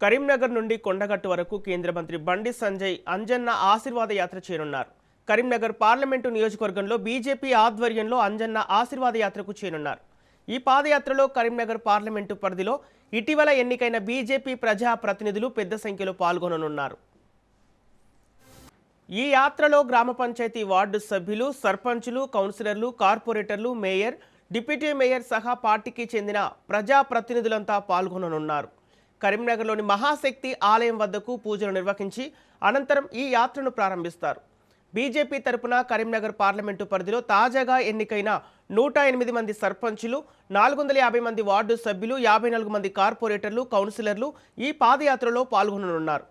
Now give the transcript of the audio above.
కరీంనగర్ నుండి కొండగట్టు వరకు కేంద్ర మంత్రి బండి సంజయ్ అంజన్న ఆశీర్వాద యాత్ర చేరున్నారు. కరీంనగర్ పార్లమెంటు నియోజకవర్గంలో బీజేపీ ఆధ్వర్యంలో అంజన్న ఆశీర్వాద యాత్రకు చేరున్నారు. ఈ పాదయాత్రలో కరీంనగర్ పార్లమెంటు పరిధిలో ఇటీవల ఎన్నికైన బీజేపీ ప్రజా ప్రతినిధులు పెద్ద సంఖ్యలో పాల్గొననున్నారు. ఈ యాత్రలో గ్రామ పంచాయతీ వార్డు సభ్యులు, సర్పంచులు, కౌన్సిలర్లు, కార్పొరేటర్లు, మేయర్, డిప్యూటీ మేయర్ సహా పార్టీకి చెందిన ప్రజా ప్రతినిధులంతా పాల్గొననున్నారు. కరీంనగర్లోని మహాశక్తి ఆలయం వద్దకు పూజలు నిర్వహించి అనంతరం ఈ యాత్రను ప్రారంభిస్తారు. బీజేపీ తరపున కరీంనగర్ పార్లమెంటు పరిధిలో తాజాగా ఎన్నికైన 108 మంది సర్పంచులు, 450 మంది వార్డు సభ్యులు, 54 మంది కార్పొరేటర్లు, కౌన్సిలర్లు ఈ పాదయాత్రలో పాల్గొననున్నారు.